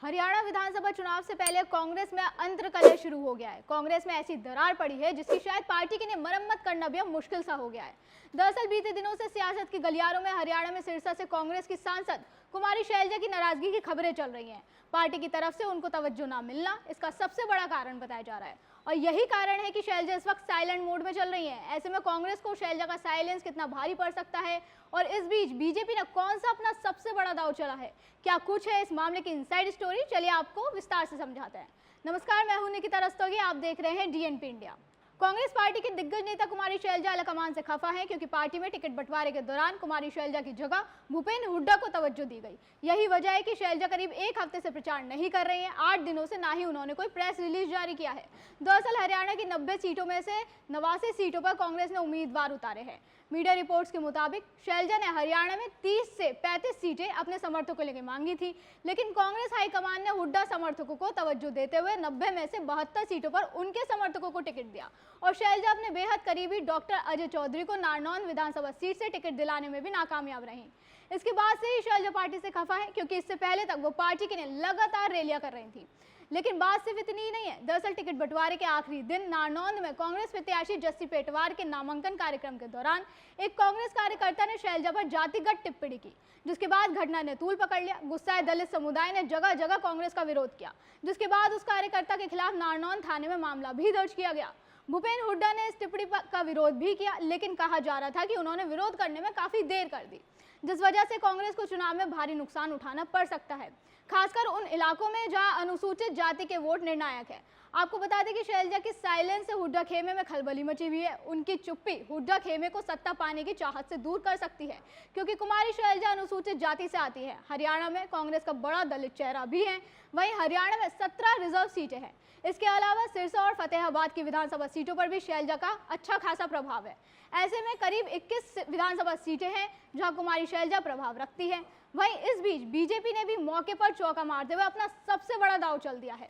हरियाणा विधानसभा चुनाव से पहले कांग्रेस में अंतर्कलह शुरू हो गया है। कांग्रेस में ऐसी दरार पड़ी है जिसकी शायद पार्टी के लिए मरम्मत करना भी अब मुश्किल सा हो गया है। दरअसल बीते दिनों से सियासत की गलियारों में हरियाणा में सिरसा से कांग्रेस की सांसद कुमारी शैलजा की नाराजगी की खबरें चल रही हैं। पार्टी की तरफ से उनको तवज्जो न मिलना इसका सबसे बड़ा कारण बताया जा रहा है और यही कारण है कि शैलजा इस वक्त साइलेंट मोड में चल रही हैं। ऐसे में कांग्रेस को शैलजा का साइलेंस कितना भारी पड़ सकता है और इस बीच बीजेपी ने कौन सा अपना सबसे बड़ा दांव चला है, क्या कुछ है इस मामले की इनसाइड स्टोरी, चलिए आपको विस्तार से समझाते हैं। नमस्कार, मैं हूं निकिता रस्तोगी, आप देख रहे हैं डीएनपी इंडिया। कांग्रेस पार्टी के दिग्गज नेता कुमारी शैलजा अलकमान से खफा हैं क्योंकि पार्टी में टिकट बंटवारे के दौरान कुमारी शैलजा की जगह भूपेंद्र हुड्डा को तवज्जो दी गई। यही वजह है कि शैलजा करीब एक हफ्ते से प्रचार नहीं कर रही हैं। 8 दिनों से ना ही उन्होंने कोई प्रेस रिलीज जारी किया है। दरअसल हरियाणा की 90 सीटों में से 89 सीटों पर कांग्रेस ने उम्मीदवार उतारे हैं। मीडिया रिपोर्ट्स के मुताबिक शैलजा ने हरियाणा में 30 से 35 सीटें अपने समर्थकों को लेकर मांगी थी, लेकिन कांग्रेस हाईकमान ने हुड्डा समर्थकों को तवज्जो देते हुए 90 में से 72 सीटों पर उनके समर्थकों को टिकट दिया और शैलजा अपने बेहद करीबी डॉक्टर अजय चौधरी को नारनौंद विधानसभा सीट से टिकट दिलाने में भी नाकामयाब रही। इसके बाद से ही शैलजा पार्टी से खफा है क्योंकि इससे पहले तक वो पार्टी के लिए लगातार रैलियां कर रही थी। लेकिन बात सिर्फ इतनी ही नहीं है। दरअसल टिकट बंटवारे के आखिरी दिन नारनौंद में कांग्रेस प्रत्याशी जस्सी पेटवार के नामांकन कार्यक्रम के दौरान एक कांग्रेस कार्यकर्ता ने शैलजा पर जातिगत टिप्पणी की, जिसके बाद घटना ने तूल पकड़ लिया। गुस्साए दलित समुदाय ने जगह जगह कांग्रेस का विरोध किया, जिसके बाद उस कार्यकर्ता के खिलाफ नारनौंद थाने में मामला भी दर्ज किया गया। भूपेंद्र हुड्डा ने इस टिप्पणी का विरोध भी किया, लेकिन कहा जा रहा था कि उन्होंने विरोध करने में काफी देर कर दी, जिस वजह से कांग्रेस को चुनाव में भारी नुकसान उठाना पड़ सकता है, खासकर उन इलाकों में जहां अनुसूचित जाति के वोट निर्णायक है। आपको बता दें कि शैलजा की साइलेंस से हुड्डा खेमे में खलबली मची हुई है। उनकी चुप्पी हुड्डा खेमे को सत्ता पाने की चाहत से दूर कर सकती है क्योंकि कुमारी शैलजा अनुसूचित जाति से आती है। हरियाणा में कांग्रेस का बड़ा दलित चेहरा भी है। वहीं हरियाणा में 17 रिजर्व सीटें हैं। इसके अलावा सिरसा और फतेहाबाद की विधानसभा सीटों पर भी शैलजा का अच्छा खासा प्रभाव है। ऐसे में करीब 21 विधानसभा सीटें हैं जहां कुमारी शैलजा प्रभाव रखती है। वहीं इस बीच बीजेपी ने भी मौके पर चौका मारते हुए अपना सबसे बड़ा दांव चल दिया है।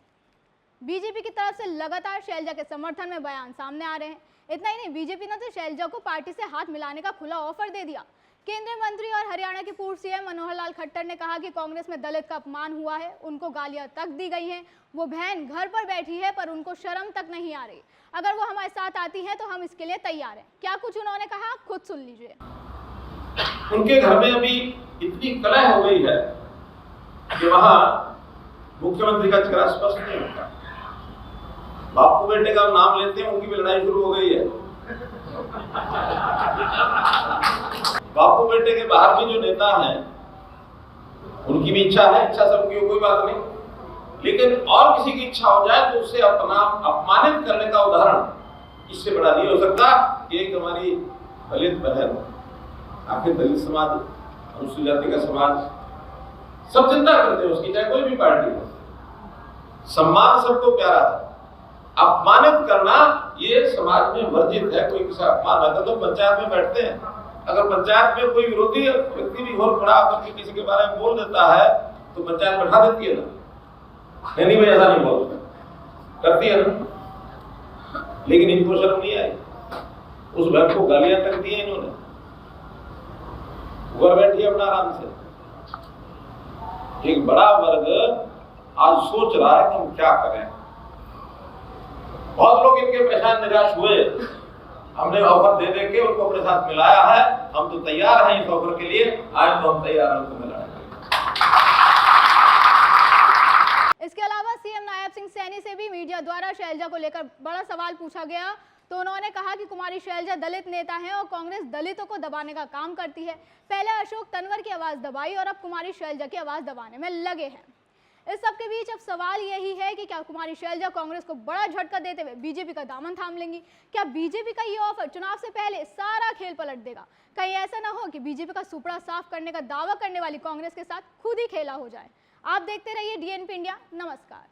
बीजेपी की तरफ से लगातार शैलजा के समर्थन में बयान सामने आ रहे हैं। इतना ही नहीं, बीजेपी ने तो शैलजा को पार्टी से हाथ मिलाने का खुला ऑफर दे दिया। केंद्रीय मंत्री और हरियाणा के पूर्व सीएम मनोहर लाल खट्टर ने कहा कि कांग्रेस में दलित का अपमान हुआ है, उनको गालियां तक दी गई हैं। वो बहन घर पर बैठी है पर उनको शर्म तक नहीं आ रही। अगर वो हमारे साथ आती है तो हम इसके लिए तैयार हैं। क्या कुछ उन्होंने कहा, खुद सुन लीजिए। उनके घर में अभी इतनी कलह हो गई है कि वहां मुख्यमंत्री का चेहरा स्पष्ट नहीं होता। बापू बेटे का नाम लेते हैं, उनकी भी लड़ाई शुरू हो गई है। बापू बेटे के बाहर भी जो नेता हैं उनकी भी इच्छा है, इच्छा सबकी हो, कोई बात नहीं, लेकिन और किसी की इच्छा हो जाए तो उससे अपना अपमानित करने का उदाहरण इससे बड़ा नहीं हो सकता कि एक हमारी दलित बहन, आखिर दलित समाज, अनुसूचित जाति का समाज सब चिंता करते हैं उसकी, चाहे कोई भी पार्टी हो। सम्मान सबको प्यारा है, अपमानित करना ये समाज में वर्जित है। कोई किसी अपमान रहता तो पंचायत में बैठते हैं। अगर पंचायत में कोई विरोधी व्यक्ति भी और खड़ा होकर किसी के बारे में बोल देता है तो पंचायत बैठा देती है ना, नहीं भाई ऐसा नहीं बोलता, करती है ना। लेकिन इनको शर्म नहीं आई, उस बहन को गालियां तक दी है इन्होंने। घर बैठी अपना आराम से। एक बड़ा वर्ग आज सोच रहा है कि हम क्या करें। बहुत लोग इनके पहचान निराश हुए। हमने ऑफर दे दे के उनको अपने साथ मिलाया है। हम तो तैयार हैं इस ऑफर के लिए, आज तो हम तैयार हैं उनको मिलाने के लिए। इसके अलावा सीएम नायब सिंह सैनी से भी मीडिया द्वारा शैलजा को लेकर बड़ा सवाल पूछा गया तो उन्होंने कहा कि कुमारी शैलजा दलित नेता हैं और कांग्रेस दलितों को दबाने का काम करती है। पहले अशोक तंवर की आवाज दबाई और अब कुमारी शैलजा की आवाज दबाने में लगे हैं। इस सब के बीच अब सवाल यही है कि क्या कुमारी शैलजा कांग्रेस को बड़ा झटका देते हुए बीजेपी का दामन थाम लेंगी? क्या बीजेपी का ये ऑफर चुनाव से पहले सारा खेल पलट देगा? कहीं ऐसा ना हो कि बीजेपी का सुपड़ा साफ करने का दावा करने वाली कांग्रेस के साथ खुद ही खेला हो जाए। आप देखते रहिए डीएनपी इंडिया। नमस्कार।